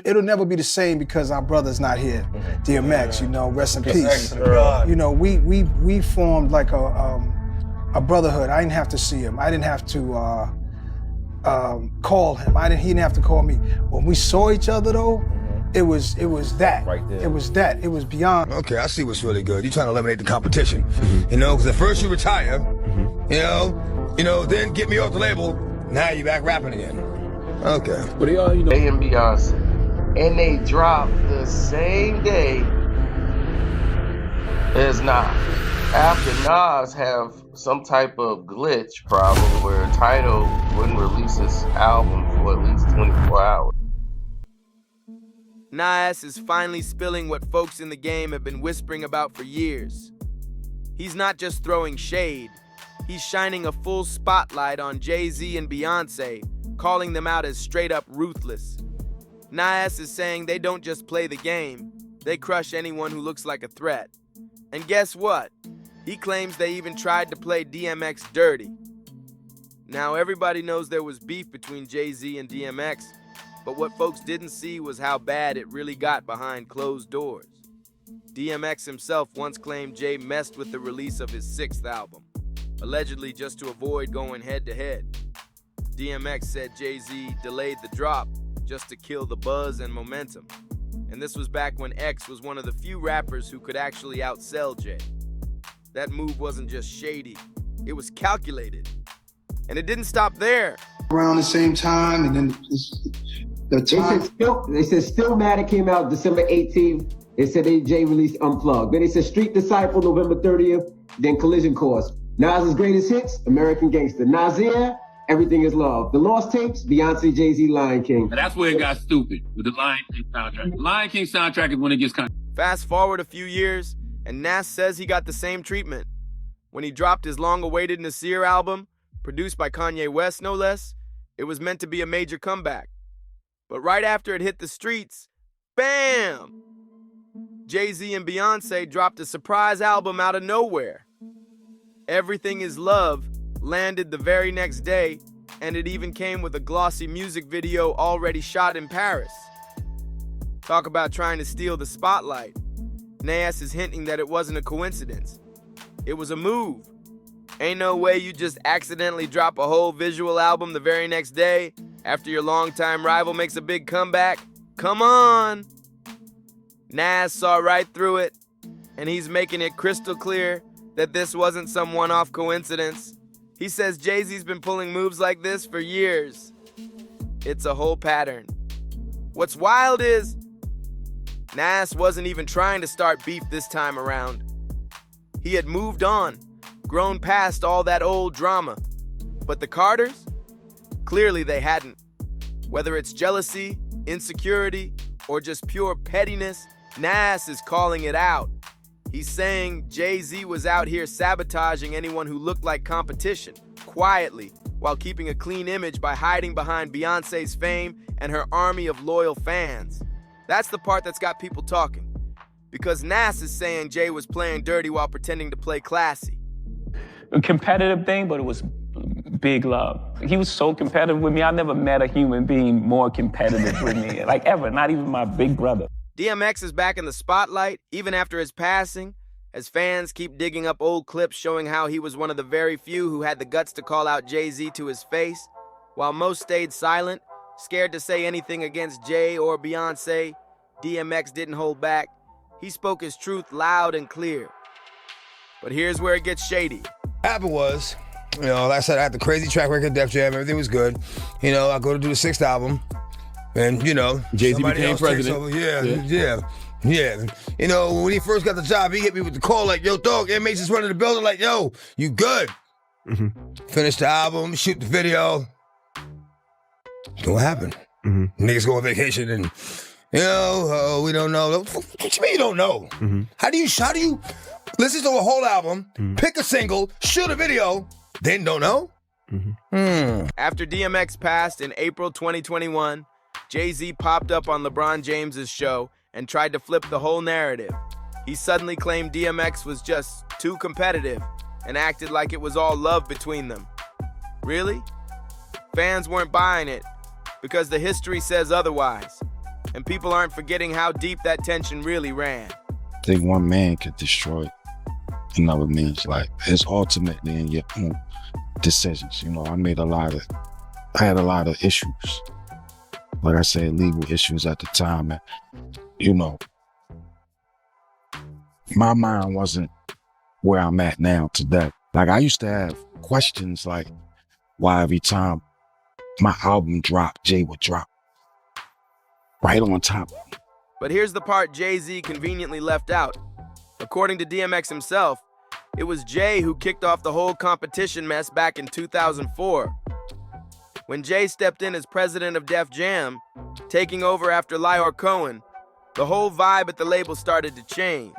It'll never be the same because our brother's not here. DMX, you know, rest in peace. You know, we formed like a brotherhood. I didn't have to see him. I didn't have to call him. He didn't have to call me. When we saw each other though, it was that. Right there. It was that. It was beyond. Okay, I see what's really good. You're trying to eliminate the competition. You know, because at first you retire, you know, then get me off the label. Now you back rapping again. Okay. But they all, you know. They and Beyonce. And they dropped the same day as Nas. After Nas have some type of glitch problem where Tidal wouldn't release his album for at least 24 hours. Nas is finally spilling what folks in the game have been whispering about for years. He's not just throwing shade, he's shining a full spotlight on Jay Z and Beyonce, calling them out as straight up ruthless. Nas is saying they don't just play the game, they crush anyone who looks like a threat. And guess what? He claims they even tried to play DMX dirty. Now everybody knows there was beef between Jay Z and DMX, but what folks didn't see was how bad it really got behind closed doors. DMX himself once claimed Jay messed with the release of his 6th album, allegedly just to avoid going head to head. DMX said Jay Z delayed the drop just to kill the buzz and momentum. And this was back when X was one of the few rappers who could actually outsell Jay. That move wasn't just shady, it was calculated. And it didn't stop there. Around the same time, and then the time. They said Stillmatic came out December 18th. They said Jay released Unplugged. Then they said Street Disciple November 30th. Then Collision Course. Nas's greatest hits, American Gangster. Nasir, Everything Is Love. The Lost Tapes, Beyonce, Jay Z, Lion King. And that's where it got stupid with the Lion King soundtrack. The Lion King soundtrack is when it gets kind of... Fast forward a few years, and Nas says he got the same treatment. When he dropped his long-awaited Nasir album, produced by Kanye West no less, it was meant to be a major comeback. But right after it hit the streets, bam! Jay Z and Beyonce dropped a surprise album out of nowhere. Everything Is Love landed the very next day, and it even came with a glossy music video already shot in Paris. Talk about trying to steal the spotlight. Nas is hinting that it wasn't a coincidence. It was a move. Ain't no way you just accidentally drop a whole visual album the very next day after your longtime rival makes a big comeback. Come on! Nas saw right through it, and he's making it crystal clear that this wasn't some one-off coincidence. He says Jay-Z's been pulling moves like this for years. It's a whole pattern. What's wild is, Nas wasn't even trying to start beef this time around. He had moved on, grown past all that old drama. But the Carters? Clearly they hadn't. Whether it's jealousy, insecurity, or just pure pettiness, Nas is calling it out. He's saying Jay-Z was out here sabotaging anyone who looked like competition, quietly, while keeping a clean image by hiding behind Beyonce's fame and her army of loyal fans. That's the part that's got people talking. Because Nas is saying Jay was playing dirty while pretending to play classy. A competitive thing, but it was big love. He was so competitive with me. I never met a human being more competitive with me, like ever, not even my big brother. DMX is back in the spotlight, even after his passing, as fans keep digging up old clips showing how he was one of the very few who had the guts to call out Jay-Z to his face, while most stayed silent, scared to say anything against Jay or Beyonce. DMX didn't hold back. He spoke his truth loud and clear. But here's where it gets shady. What happened was, you know, like I said, I had the crazy track record, Def Jam, everything was good. You know, I go to do the 6th album, and, you know, Jay-Z became president. Yeah. You know, when he first got the job, he hit me with the call like, yo, dog, inmates is running the building like, yo, you good? Finish the album, shoot the video. What happened? Niggas go on vacation and, you know, we don't know. What you mean you don't know? How do you listen to a whole album, pick a single, shoot a video, then don't know? After DMX passed in April 2021, Jay-Z popped up on LeBron James's show and tried to flip the whole narrative. He suddenly claimed DMX was just too competitive and acted like it was all love between them. Really? Fans weren't buying it because the history says otherwise. and people aren't forgetting how deep that tension really ran. I think one man could destroy another man's life. It's ultimately in your own decisions. You know, I had a lot of issues. Like I said, legal issues at the time. And, you know, my mind wasn't where I'm at now today. Like, I used to have questions like why every time my album dropped, Jay would drop right on top of me. But here's the part Jay Z conveniently left out. According to DMX himself, it was Jay who kicked off the whole competition mess back in 2004. When Jay stepped in as president of Def Jam, taking over after Lyor Cohen, the whole vibe at the label started to change.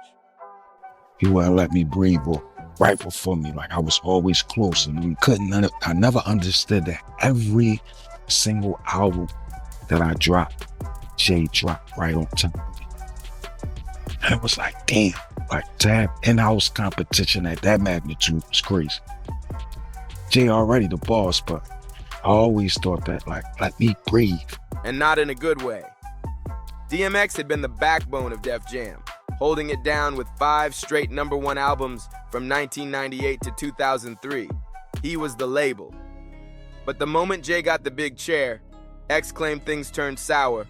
He wouldn't let me breathe or rifle for me. Like, I was always close, and I never understood that every single album that I dropped, Jay dropped right on top of me. And it was like, damn, like to have in-house competition at that magnitude was crazy. Jay already the boss, but I always thought that, like, let me breathe. And not in a good way. DMX had been the backbone of Def Jam, holding it down with 5 straight #1 albums from 1998 to 2003. He was the label. But the moment Jay got the big chair, X claimed things turned sour.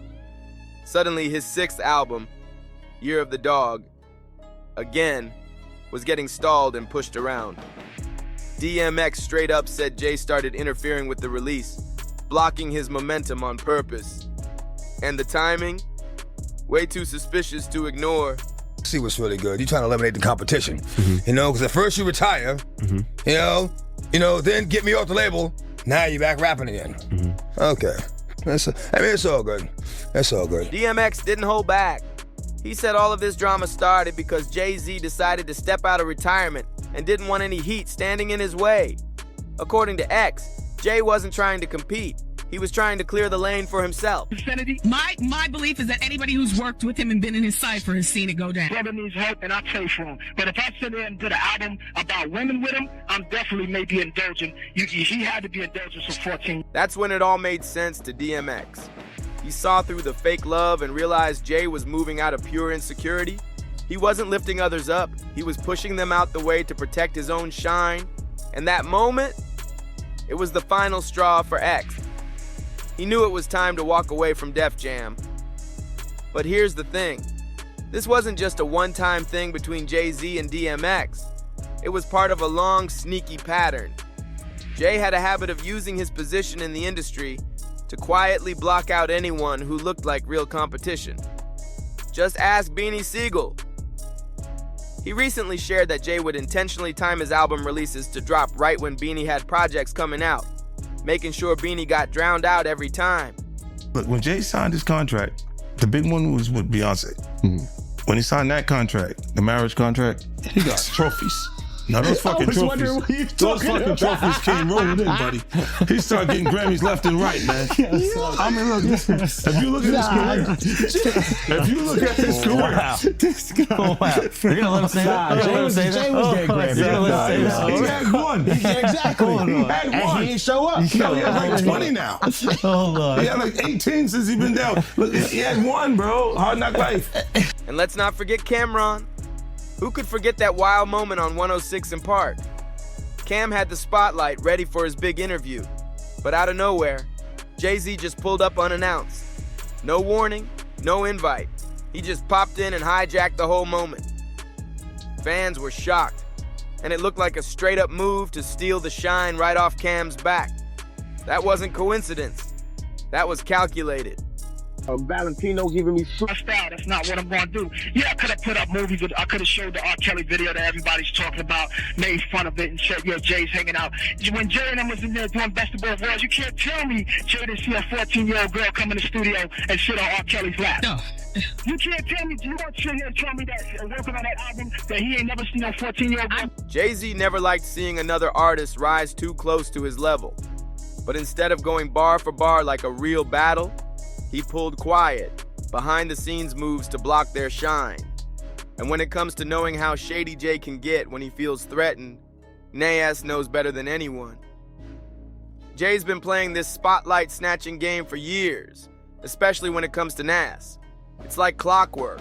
Suddenly his 6th album, Year of the Dog, again, was getting stalled and pushed around. DMX straight up said Jay started interfering with the release, blocking his momentum on purpose. And the timing? Way too suspicious to ignore. See what's really good. You're trying to eliminate the competition. You know, because at first you retire, you know, then get me off the label. Now you're back rapping again. Okay. It's all good. It's all good. DMX didn't hold back. He said all of this drama started because Jay Z decided to step out of retirement and didn't want any heat standing in his way. According to X, Jay wasn't trying to compete. He was trying to clear the lane for himself. My belief is that anybody who's worked with him and been in his cipher has seen it go down. Brother needs help, and I pray for him. But if I sit there and did an album about women with him, I'm definitely maybe indulgent. He had to be indulgent for 14. That's when it all made sense to DMX. He saw through the fake love and realized Jay was moving out of pure insecurity. He wasn't lifting others up. He was pushing them out the way to protect his own shine. And that moment, it was the final straw for X. He knew it was time to walk away from Def Jam. But here's the thing. This wasn't just a one-time thing between Jay Z and DMX. It was part of a long, sneaky pattern. Jay had a habit of using his position in the industry to quietly block out anyone who looked like real competition. Just ask Beanie Siegel. He recently shared that Jay would intentionally time his album releases to drop right when Beanie had projects coming out, making sure Beanie got drowned out every time. Look, when Jay signed his contract, the big one was with Beyonce. When he signed that contract, the marriage contract, he got trophies. Now those fucking trophies, trophies came rolling in, buddy. He started getting Grammys left and right, man. I mean, look, if you look at his career, You're gonna let him say that? Jay was getting Grammys. He had one. Exactly. He had one. And he didn't show up. He has like 20 now. He had like 18 since he been down. Look, he had one, bro. Hard Knock Life. And let's not forget Cameron. Who could forget that wild moment on 106 in Park? Cam had the spotlight ready for his big interview. But out of nowhere, Jay Z just pulled up unannounced. No warning, no invite. He just popped in and hijacked the whole moment. Fans were shocked, and it looked like a straight up move to steal the shine right off Cam's back. That wasn't coincidence. That was calculated. Valentino giving me stressed out. That's not what I'm going to do. Yeah, I could have put up movies. I could have showed the R. Kelly video that everybody's talking about, made fun of it, and said, yeah, Jay's hanging out. When Jay and them was in there doing Best of Both Worlds, you can't tell me Jay didn't see a 14-year-old girl come in the studio and sit on R. Kelly's lap. You can't tell me, you don't sit here and tell me that working on that album that he ain't never seen a 14-year-old girl. Jay Z never liked seeing another artist rise too close to his level. But instead of going bar for bar like a real battle, he pulled quiet, behind-the-scenes moves to block their shine. And when it comes to knowing how shady Jay can get when he feels threatened, Nas knows better than anyone. Jay's been playing this spotlight-snatching game for years, especially when it comes to Nas. It's like clockwork.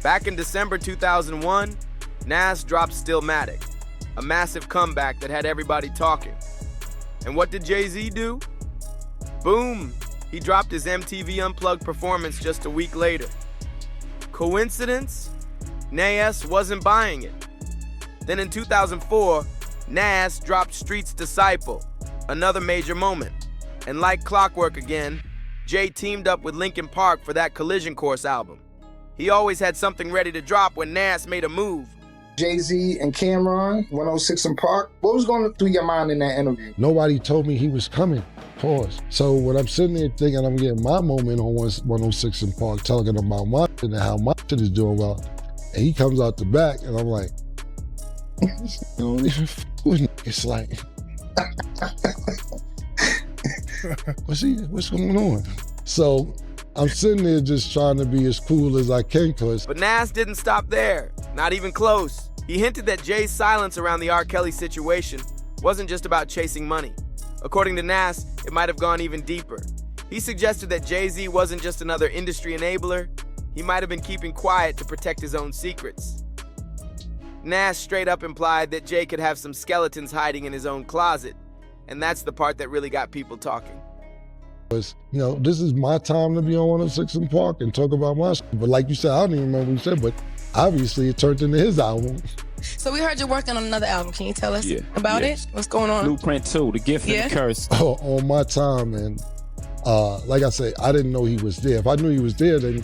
Back in December 2001, Nas dropped Stillmatic, a massive comeback that had everybody talking. And what did Jay Z do? Boom! He dropped his MTV Unplugged performance just a week later. Coincidence? Nas wasn't buying it. Then in 2004, Nas dropped Street's Disciple, another major moment. And like clockwork again, Jay teamed up with Linkin Park for that Collision Course album. He always had something ready to drop when Nas made a move. Jay Z and Cameron, 106 in Park. What was going through your mind in that interview? Nobody told me he was coming. Pause. So when I'm sitting there thinking I'm getting my moment on 106 in Park, talking about my shit and how my shit is doing well, and he comes out the back, and I'm like, don't even f with me. It's like, what's going on? So I'm sitting there just trying to be as cool as I can, cause. But Nas didn't stop there, not even close. He hinted that Jay's silence around the R. Kelly situation wasn't just about chasing money. According to Nas, it might have gone even deeper. He suggested that Jay Z wasn't just another industry enabler, he might have been keeping quiet to protect his own secrets. Nas straight up implied that Jay could have some skeletons hiding in his own closet, and that's the part that really got people talking. You know, this is my time to be on 106 in Park and talk about my shit. But like you said, I don't even remember what you said, but obviously it turned into his album. So we heard you're working on another album. Can you tell us about it? What's going on? Blueprint 2, The Gift and the Curse. On my time, and like I said, I didn't know he was there. If I knew he was there, then, you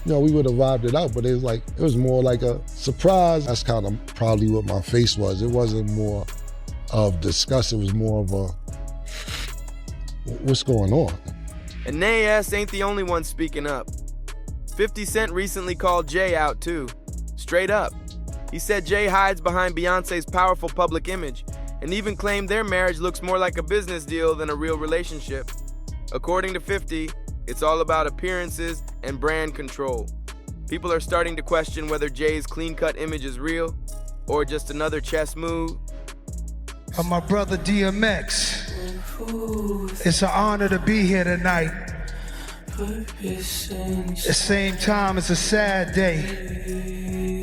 know, we would have vibed it out, but it was more like a surprise. That's kind of probably what my face was. It wasn't more of disgust, it was more of a, what's going on? And Nas ain't the only one speaking up. 50 Cent recently called Jay out too, straight up. He said Jay hides behind Beyonce's powerful public image and even claimed their marriage looks more like a business deal than a real relationship. According to 50, it's all about appearances and brand control. People are starting to question whether Jay's clean-cut image is real or just another chess move. My brother DMX, it's an honor to be here tonight. At the same time, it's a sad day.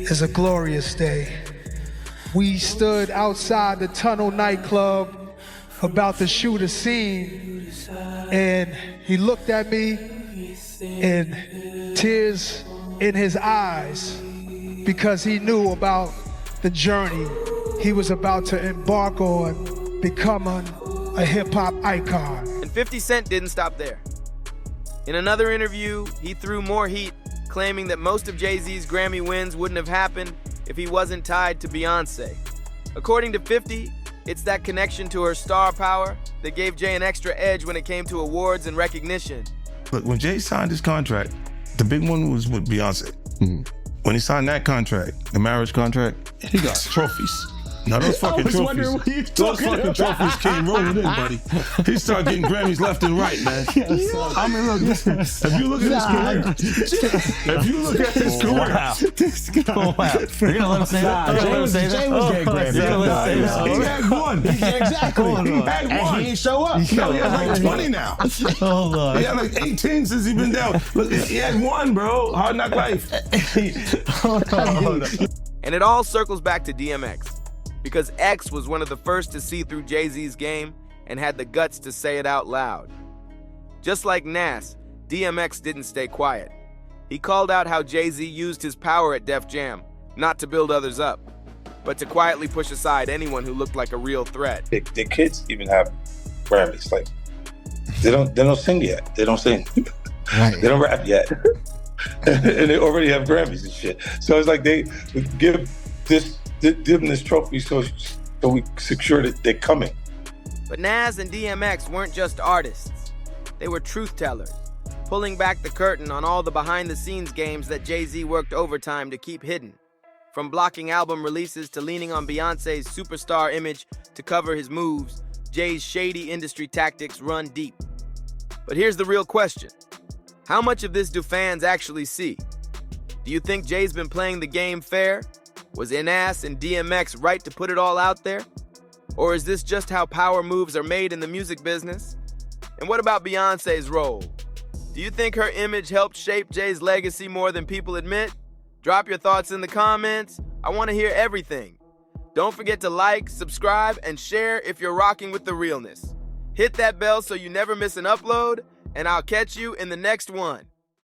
It's a glorious day. We stood outside the Tunnel nightclub about to shoot a scene, and he looked at me and tears in his eyes because he knew about the journey he was about to embark on, becoming a hip-hop icon. And 50 Cent didn't stop there. In another interview, he threw more heat, claiming that most of Jay-Z's Grammy wins wouldn't have happened if he wasn't tied to Beyonce. According to 50, it's that connection to her star power that gave Jay an extra edge when it came to awards and recognition. Look, when Jay signed his contract, the big one was with Beyonce. When he signed that contract, the marriage contract, he got trophies. Now those fucking trophies, trophies came rolling in, buddy. He started getting Grammys left and right, man. I mean, look, if you look at his career, Wow. You're gonna let him say that? Jay was getting Grammys. He had one. Exactly. He had one. And he ain't show up. He has like 20 now. Hold on. He had like 18 since he been down. Look, he had one, bro. Hard Knock Life. Hold on. And it all circles back to DMX. Because X was one of the first to see through Jay-Z's game and had the guts to say it out loud. Just like Nas, DMX didn't stay quiet. He called out how Jay-Z used his power at Def Jam, not to build others up, but to quietly push aside anyone who looked like a real threat. The kids even have Grammys. Like, they don't sing yet. They don't sing. Right. They don't rap yet. And they already have Grammys and shit. So it's like they give them this trophy so we secure that they're coming. But Nas and DMX weren't just artists. They were truth tellers, pulling back the curtain on all the behind-the-scenes games that Jay-Z worked overtime to keep hidden. From blocking album releases to leaning on Beyonce's superstar image to cover his moves, Jay's shady industry tactics run deep. But here's the real question. How much of this do fans actually see? Do you think Jay's been playing the game fair? Was Nas and DMX right to put it all out there? Or is this just how power moves are made in the music business? And what about Beyonce's role? Do you think her image helped shape Jay's legacy more than people admit? Drop your thoughts in the comments. I want to hear everything. Don't forget to like, subscribe, and share if you're rocking with the realness. Hit that bell so you never miss an upload, and I'll catch you in the next one.